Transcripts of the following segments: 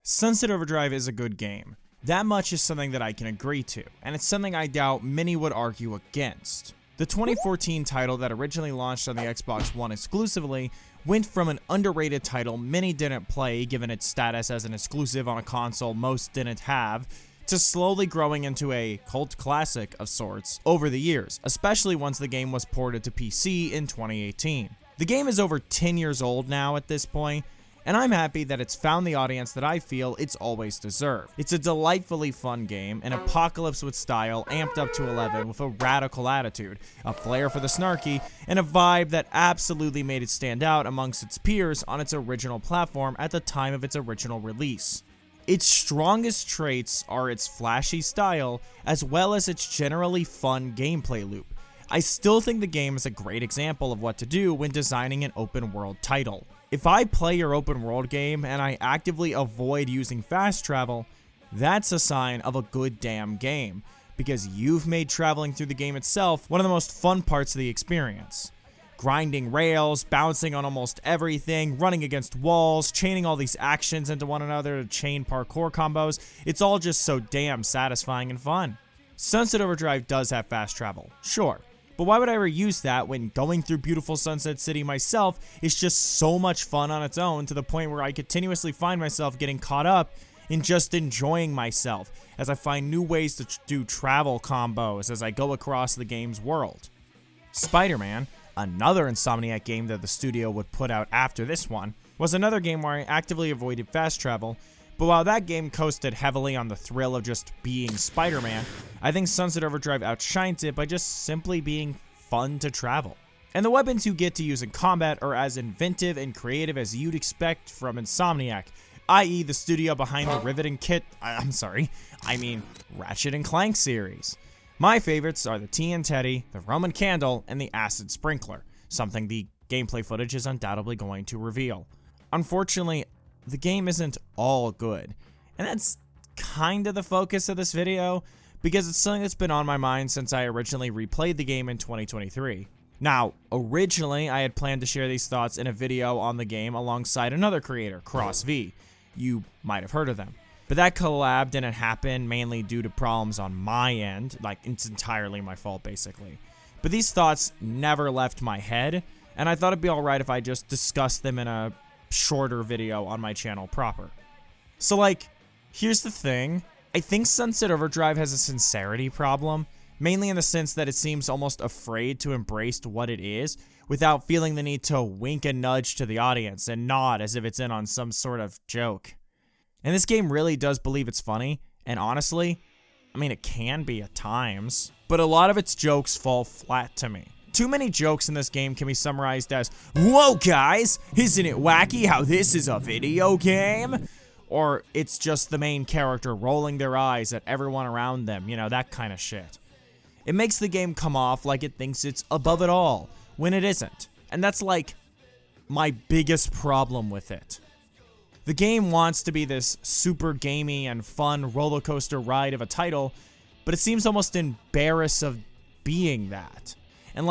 Sunset Overdrive is a good game. That much is something that I can agree to, and it's something I doubt many would argue against. The 2014 title that originally launched on the Xbox One exclusively went from an underrated title many didn't play given its status as an exclusive on a console most didn't have, to slowly growing into a cult classic of sorts over the years, especially once the game was ported to PC in 2018. The game is over 10 years old now at this point, and I'm happy that it's found the audience that I feel it's always deserved. It's a delightfully fun game, an apocalypse with style amped up to 11 with a radical attitude, a flair for the snarky, and a vibe that absolutely made it stand out amongst its peers on its original platform at the time of its original release. Its strongest traits are its flashy style, as well as its generally fun gameplay loop. I still think the game is a great example of what to do when designing an open world title. If I play your open world game and I actively avoid using fast travel, that's a sign of a good damn game, because you've made traveling through the game itself one of the most fun parts of the experience. Grinding rails, bouncing on almost everything, running against walls, chaining all these actions into one another to chain parkour combos, it's all just so damn satisfying and fun. Sunset Overdrive does have fast travel, sure. But why would I ever use that when going through beautiful Sunset City myself is just so much fun on its own, to the point where I continuously find myself getting caught up in just enjoying myself as I find new ways to do travel combos as I go across the game's world. Spider-Man, another Insomniac game that the studio would put out after this one, was another game where I actively avoided fast travel, but while that game coasted heavily on the thrill of just being Spider-Man, I think Sunset Overdrive outshines it by just simply being fun to travel. And the weapons you get to use in combat are as inventive and creative as you'd expect from Insomniac, i.e. the studio behind the Ratchet and Clank series. My favorites are the Tea and Teddy, the Roman Candle, and the Acid Sprinkler, something the gameplay footage is undoubtedly going to reveal. Unfortunately, the game isn't all good, and that's kind of the focus of this video, because it's something that's been on my mind since I originally replayed the game in 2023. Now, originally I had planned to share these thoughts in a video on the game alongside another creator, CrossV. You might have heard of them. But that collab didn't happen, mainly due to problems on my end, like it's entirely my fault basically. But these thoughts never left my head, and I thought it'd be alright if I just discussed them in a shorter video on my channel proper. So here's the thing. I think Sunset Overdrive has a sincerity problem, mainly in the sense that it seems almost afraid to embrace what it is without feeling the need to wink and nudge to the audience and nod as if it's in on some sort of joke. And this game really does believe it's funny, and honestly, it can be at times, but a lot of its jokes fall flat to me. Too many jokes in this game can be summarized as, "Whoa guys, isn't it wacky how this is a video game?" Or it's just the main character rolling their eyes at everyone around them, that kind of shit. It makes the game come off like it thinks it's above it all, when it isn't. And that's my biggest problem with it. The game wants to be this super gamey and fun roller coaster ride of a title, but it seems almost embarrassed of being that. And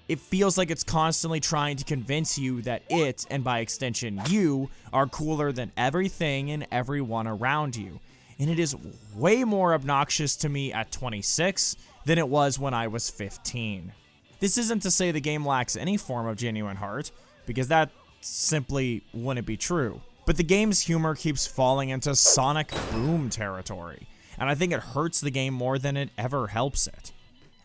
it feels like it's constantly trying to convince you that it, and by extension you, are cooler than everything and everyone around you. And it is way more obnoxious to me at 26 than it was when I was 15. This isn't to say the game lacks any form of genuine heart, because that simply wouldn't be true. But the game's humor keeps falling into Sonic Boom territory, and I think it hurts the game more than it ever helps it.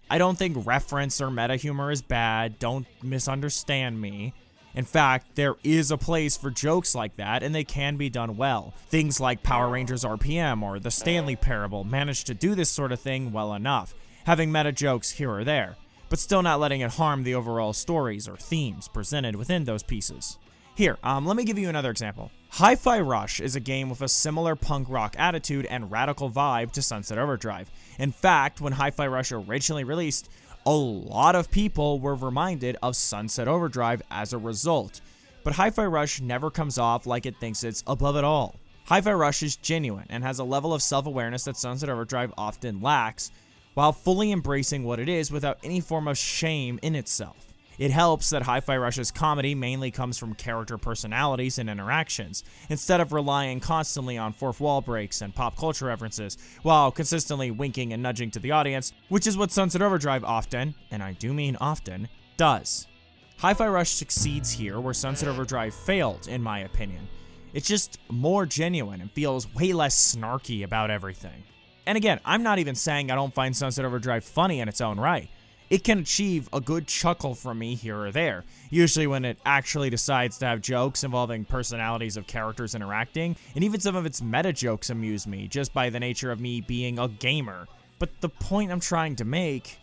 I don't think reference or meta humor is bad, don't misunderstand me. In fact, there is a place for jokes like that, and they can be done well. Things like Power Rangers RPM or the Stanley Parable manage to do this sort of thing well enough, having meta jokes here or there, but still not letting it harm the overall stories or themes presented within those pieces. Here, let me give you another example. Hi-Fi Rush is a game with a similar punk rock attitude and radical vibe to Sunset Overdrive. In fact, when Hi-Fi Rush originally released, a lot of people were reminded of Sunset Overdrive as a result. But Hi-Fi Rush never comes off like it thinks it's above it all. Hi-Fi Rush is genuine and has a level of self-awareness that Sunset Overdrive often lacks, while fully embracing what it is without any form of shame in itself. It helps that Hi-Fi Rush's comedy mainly comes from character personalities and interactions, instead of relying constantly on fourth wall breaks and pop culture references, while consistently winking and nudging to the audience, which is what Sunset Overdrive often, and I do mean often, does. Hi-Fi Rush succeeds here where Sunset Overdrive failed, in my opinion. It's just more genuine and feels way less snarky about everything. And again, I'm not even saying I don't find Sunset Overdrive funny in its own right. It can achieve a good chuckle from me here or there, usually when it actually decides to have jokes involving personalities of characters interacting, and even some of its meta jokes amuse me just by the nature of me being a gamer. But the point I'm trying to make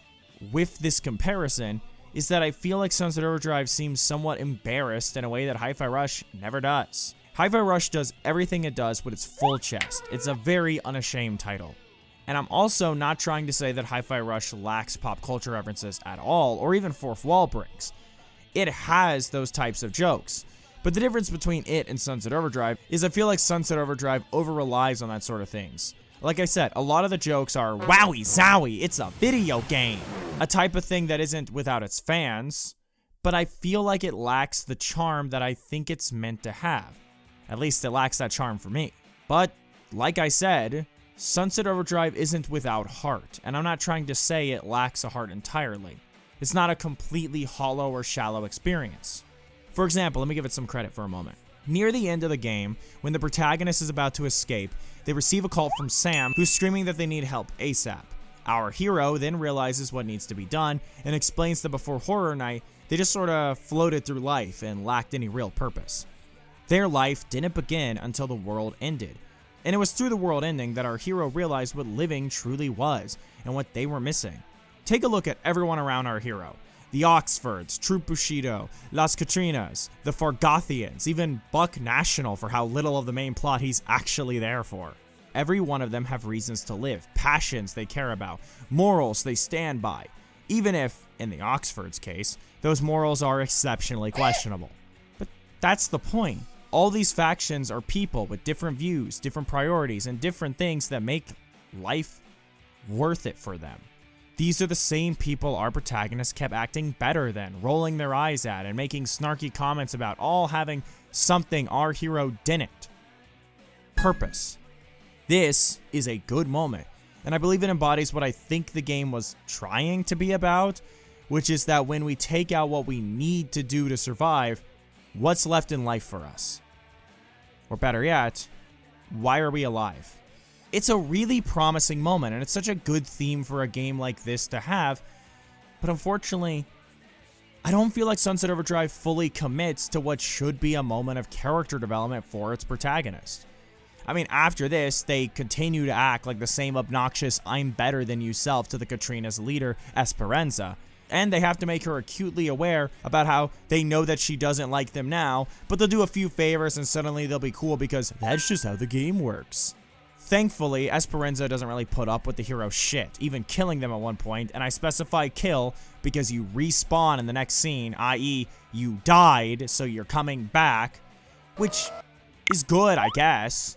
with this comparison is that I feel like Sunset Overdrive seems somewhat embarrassed in a way that Hi-Fi Rush never does. Hi-Fi Rush does everything it does with its full chest. It's a very unashamed title. And I'm also not trying to say that Hi-Fi Rush lacks pop culture references at all, or even fourth wall breaks. It has those types of jokes. But the difference between it and Sunset Overdrive is I feel like Sunset Overdrive over-relies on that sort of things. Like I said, a lot of the jokes are wowie zowie, it's a video game. A type of thing that isn't without its fans, but I feel like it lacks the charm that I think it's meant to have. At least it lacks that charm for me. But, like I said, Sunset Overdrive isn't without heart, and I'm not trying to say it lacks a heart entirely. It's not a completely hollow or shallow experience. For example, let me give it some credit for a moment. Near the end of the game, when the protagonist is about to escape, they receive a call from Sam, who's screaming that they need help ASAP. Our hero then realizes what needs to be done, and explains that before Horror Night, they just sort of floated through life and lacked any real purpose. Their life didn't begin until the world ended. And it was through the world ending that our hero realized what living truly was, and what they were missing. Take a look at everyone around our hero. The Oxfords, Troop Bushido, Las Katrinas, the Fargothians, even Buck National for how little of the main plot he's actually there for. Every one of them have reasons to live, passions they care about, morals they stand by, even if, in the Oxfords case, those morals are exceptionally questionable. But that's the point. All these factions are people with different views, different priorities, and different things that make life worth it for them. These are the same people our protagonist kept acting better than, rolling their eyes at, and making snarky comments about, all having something our hero didn't. Purpose. This is a good moment, and I believe it embodies what I think the game was trying to be about, which is that when we take out what we need to do to survive, what's left in life for us? Or better yet, why are we alive? It's a really promising moment, and it's such a good theme for a game like this to have, but unfortunately, I don't feel like Sunset Overdrive fully commits to what should be a moment of character development for its protagonist. I mean, after this, they continue to act like the same obnoxious I'm better than you self to the Katrina's leader, Esperanza, and they have to make her acutely aware about how they know that she doesn't like them now, but they'll do a few favors and suddenly they'll be cool because that's just how the game works. Thankfully, Esperanza doesn't really put up with the hero's shit, even killing them at one point, and I specify kill because you respawn in the next scene, i.e. you died, so you're coming back, which is good, I guess.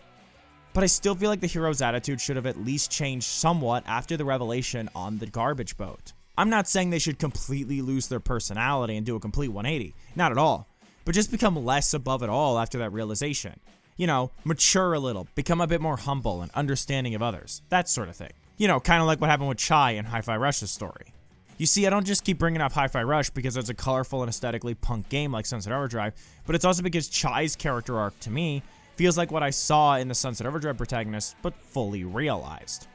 But I still feel like the hero's attitude should have at least changed somewhat after the revelation on the garbage boat. I'm not saying they should completely lose their personality and do a complete 180, not at all, but just become less above it all after that realization. You know, mature a little, become a bit more humble and understanding of others, that sort of thing. You know, kind of like what happened with Chai in Hi-Fi Rush's story. You see, I don't just keep bringing up Hi-Fi Rush because it's a colorful and aesthetically punk game like Sunset Overdrive, but it's also because Chai's character arc, to me, feels like what I saw in the Sunset Overdrive protagonist, but fully realized.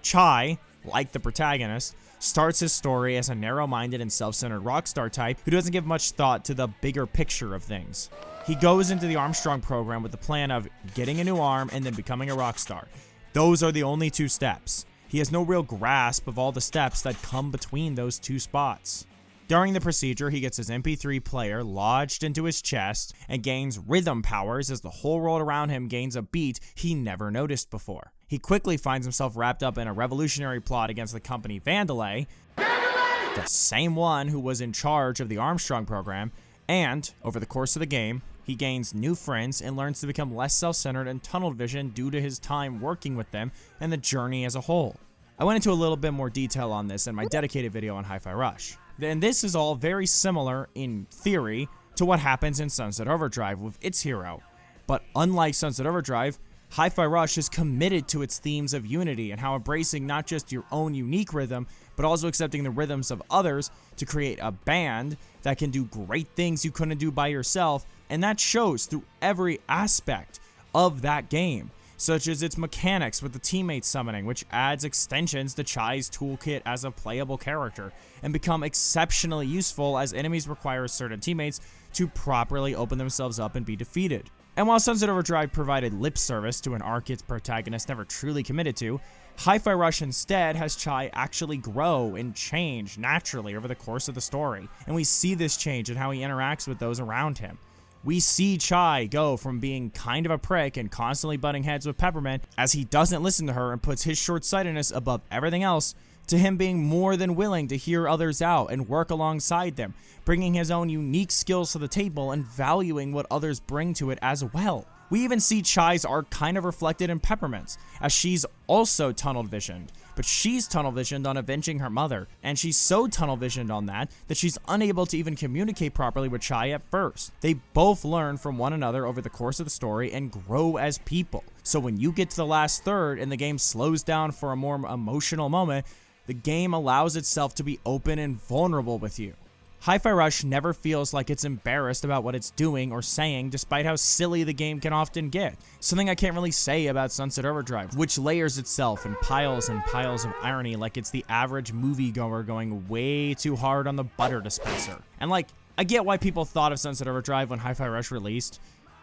Chai, like the protagonist, starts his story as a narrow-minded and self-centered rockstar type who doesn't give much thought to the bigger picture of things. He goes into the Armstrong program with the plan of getting a new arm and then becoming a rockstar. Those are the only two steps. He has no real grasp of all the steps that come between those two spots. During the procedure, he gets his MP3 player lodged into his chest and gains rhythm powers as the whole world around him gains a beat he never noticed before. He quickly finds himself wrapped up in a revolutionary plot against the company Whalley, the same one who was in charge of the Armstrong program, and, over the course of the game, he gains new friends and learns to become less self-centered and tunnel vision due to his time working with them and the journey as a whole. I went into a little bit more detail on this in my dedicated video on Hi-Fi Rush. And this is all very similar, in theory, to what happens in Sunset Overdrive with its hero. But unlike Sunset Overdrive, Hi-Fi Rush is committed to its themes of unity and how embracing not just your own unique rhythm, but also accepting the rhythms of others to create a band that can do great things you couldn't do by yourself, and that shows through every aspect of that game, such as its mechanics with the teammate summoning, which adds extensions to Chai's toolkit as a playable character, and become exceptionally useful as enemies require certain teammates to properly open themselves up and be defeated. And while Sunset Overdrive provided lip service to an arc its protagonist never truly committed to, Hi-Fi Rush instead has Chai actually grow and change naturally over the course of the story, and we see this change in how he interacts with those around him. We see Chai go from being kind of a prick and constantly butting heads with Peppermint as he doesn't listen to her and puts his short-sightedness above everything else, to him being more than willing to hear others out and work alongside them, bringing his own unique skills to the table and valuing what others bring to it as well. We even see Chai's arc kind of reflected in Peppermint's, as she's also tunnel-visioned, but she's tunnel-visioned on avenging her mother, and she's so tunnel-visioned on that she's unable to even communicate properly with Chai at first. They both learn from one another over the course of the story and grow as people. So when you get to the last third and the game slows down for a more emotional moment, the game allows itself to be open and vulnerable with you. Hi-Fi Rush never feels like it's embarrassed about what it's doing or saying, despite how silly the game can often get. Something I can't really say about Sunset Overdrive, which layers itself in piles and piles of irony like it's the average moviegoer going way too hard on the butter dispenser. And like, I get why people thought of Sunset Overdrive when Hi-Fi Rush released,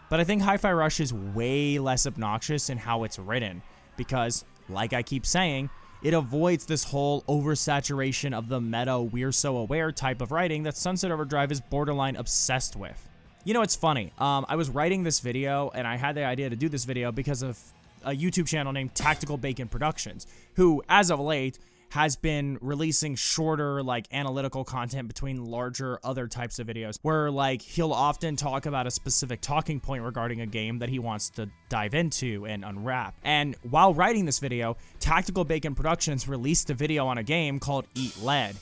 but I think Hi-Fi Rush is way less obnoxious in how it's written, because, like I keep saying, it avoids this whole oversaturation of the meta we're so aware type of writing that Sunset Overdrive is borderline obsessed with. You know, it's funny. I was writing this video and I had the idea to do this video because of a YouTube channel named Tactical Bacon Productions, who, as of late, has been releasing shorter, like, analytical content between larger other types of videos, where, like, he'll often talk about a specific talking point regarding a game that he wants to dive into and unwrap. And while writing this video, Tactical Bacon Productions released a video on a game called Eat Lead.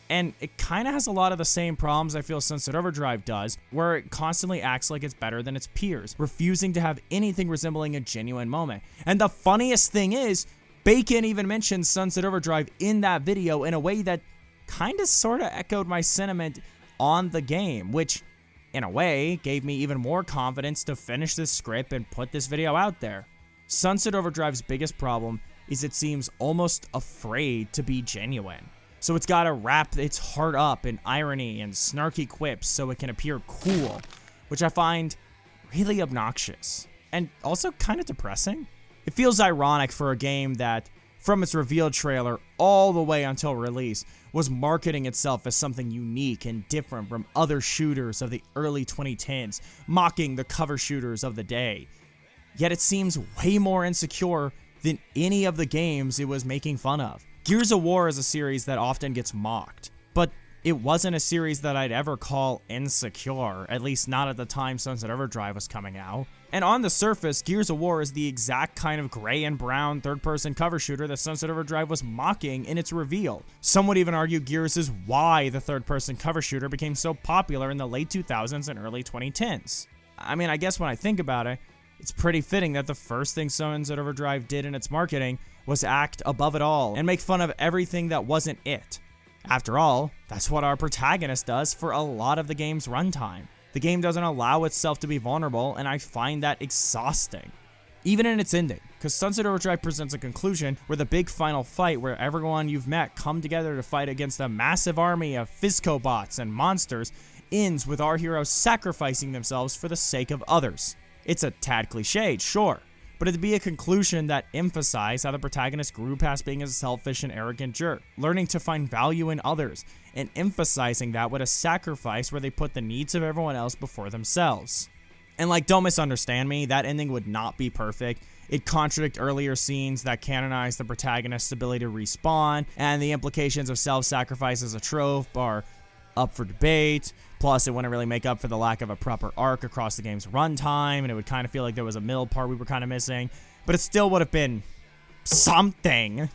And it kind of has a lot of the same problems I feel Sunset Overdrive does, where it constantly acts like it's better than its peers, refusing to have anything resembling a genuine moment. And the funniest thing is, Bacon even mentioned Sunset Overdrive in that video in a way that kind of sort of echoed my sentiment on the game, which in a way gave me even more confidence to finish this script and put this video out there. Sunset Overdrive's biggest problem is it seems almost afraid to be genuine. So it's gotta wrap its heart up in irony and snarky quips so it can appear cool, which I find really obnoxious and also kind of depressing. It feels ironic for a game that, from its reveal trailer all the way until release, was marketing itself as something unique and different from other shooters of the early 2010s, mocking the cover shooters of the day. Yet it seems way more insecure than any of the games it was making fun of. Gears of War is a series that often gets mocked, but it wasn't a series that I'd ever call insecure, at least not at the time Sunset Overdrive was coming out. And on the surface, Gears of War is the exact kind of gray and brown third-person cover shooter that Sunset Overdrive was mocking in its reveal. Some would even argue Gears is why the third-person cover shooter became so popular in the late 2000s and early 2010s. I mean, I guess when I think about it, it's pretty fitting that the first thing Sunset Overdrive did in its marketing was act above it all and make fun of everything that wasn't it. After all, that's what our protagonist does for a lot of the game's runtime. The game doesn't allow itself to be vulnerable, and I find that exhausting. Even in its ending, because Sunset Overdrive presents a conclusion where the big final fight where everyone you've met come together to fight against a massive army of Fizco bots and monsters ends with our heroes sacrificing themselves for the sake of others. It's a tad cliched, sure, but it'd be a conclusion that emphasized how the protagonist grew past being a selfish and arrogant jerk, learning to find value in others, and emphasizing that with a sacrifice where they put the needs of everyone else before themselves. And like, don't misunderstand me, that ending would not be perfect. It contradicts earlier scenes that canonize the protagonist's ability to respawn, and the implications of self-sacrifice as a trope are up for debate. Plus, it wouldn't really make up for the lack of a proper arc across the game's runtime, and it would kind of feel like there was a middle part we were kind of missing. But it still would have been something.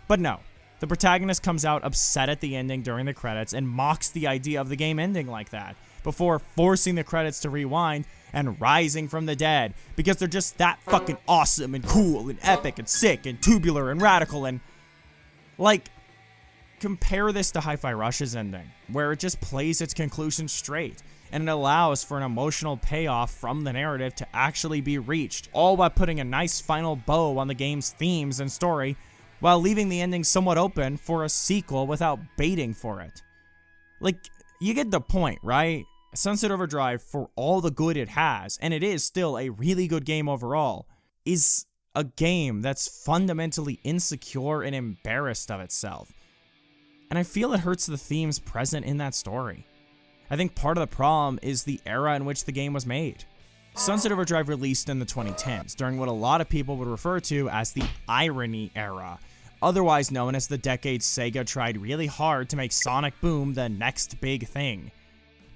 But no, The protagonist comes out upset at the ending during the credits and mocks the idea of the game ending like that, before forcing the credits to rewind and rising from the dead, because they're just that fucking awesome and cool and epic and sick and tubular and radical and, like, compare this to Hi-Fi Rush's ending, where it just plays its conclusion straight, and it allows for an emotional payoff from the narrative to actually be reached, all while putting a nice final bow on the game's themes and story, while leaving the ending somewhat open for a sequel without baiting for it. Like, you get the point, right? Sunset Overdrive, for all the good it has, and it is still a really good game overall, is a game that's fundamentally insecure and embarrassed of itself. And I feel it hurts the themes present in that story. I think part of the problem is the era in which the game was made. Sunset Overdrive released in the 2010s, during what a lot of people would refer to as the irony era, otherwise known as the decade Sega tried really hard to make Sonic Boom the next big thing.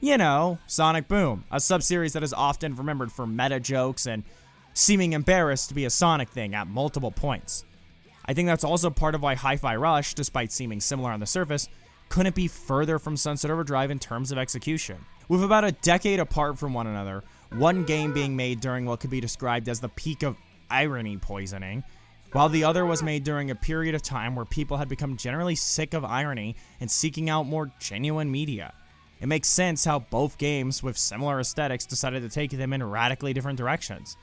You know, Sonic Boom, a sub-series that is often remembered for meta jokes and seeming embarrassed to be a Sonic thing at multiple points. I think that's also part of why Hi-Fi Rush, despite seeming similar on the surface, couldn't be further from Sunset Overdrive in terms of execution. With about a decade apart from one another, one game being made during what could be described as the peak of irony poisoning, while the other was made during a period of time where people had become generally sick of irony and seeking out more genuine media. It makes sense how both games with similar aesthetics decided to take them in radically different directions.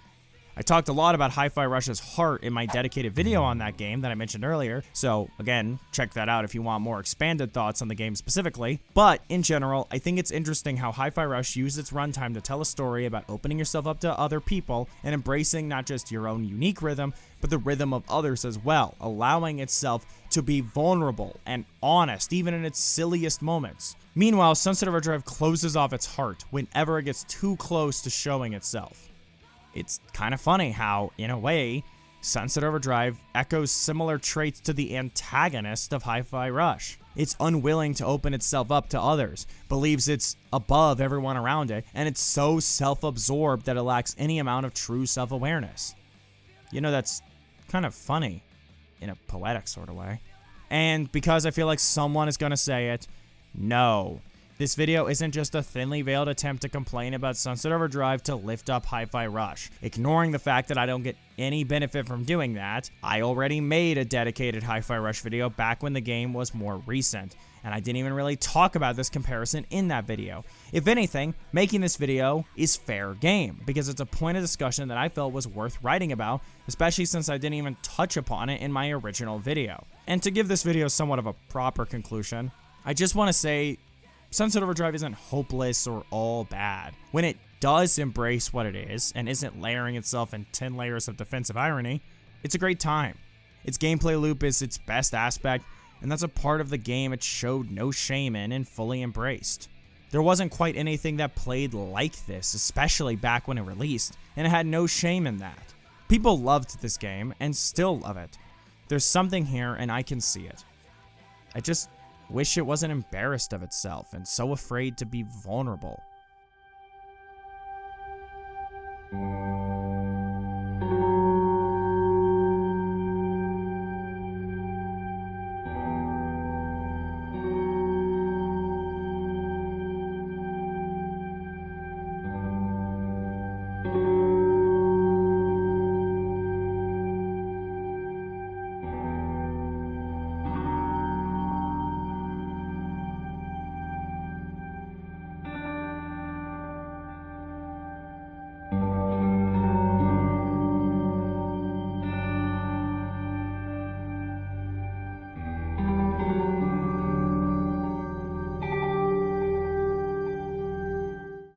I talked a lot about Hi-Fi Rush's heart in my dedicated video on that game that I mentioned earlier, so again, check that out if you want more expanded thoughts on the game specifically. But in general, I think it's interesting how Hi-Fi Rush used its runtime to tell a story about opening yourself up to other people and embracing not just your own unique rhythm, but the rhythm of others as well, allowing itself to be vulnerable and honest even in its silliest moments. Meanwhile, Sunset Overdrive closes off its heart whenever it gets too close to showing itself. It's kind of funny how, in a way, Sunset Overdrive echoes similar traits to the antagonist of Hi-Fi Rush. It's unwilling to open itself up to others, believes it's above everyone around it, and it's so self-absorbed that it lacks any amount of true self-awareness. You know, that's kind of funny, in a poetic sort of way. And because I feel like someone is gonna say it, no. This video isn't just a thinly veiled attempt to complain about Sunset Overdrive to lift up Hi-Fi Rush. Ignoring the fact that I don't get any benefit from doing that, I already made a dedicated Hi-Fi Rush video back when the game was more recent, and I didn't even really talk about this comparison in that video. If anything, making this video is fair game, because it's a point of discussion that I felt was worth writing about, especially since I didn't even touch upon it in my original video. And to give this video somewhat of a proper conclusion, I just want to say Sunset Overdrive isn't hopeless or all bad. When it does embrace what it is, and isn't layering itself in 10 layers of defensive irony, it's a great time. Its gameplay loop is its best aspect, and that's a part of the game it showed no shame in and fully embraced. There wasn't quite anything that played like this, especially back when it released, and it had no shame in that. People loved this game, and still love it. There's something here, and I can see it. I just wish it wasn't embarrassed of itself and so afraid to be vulnerable.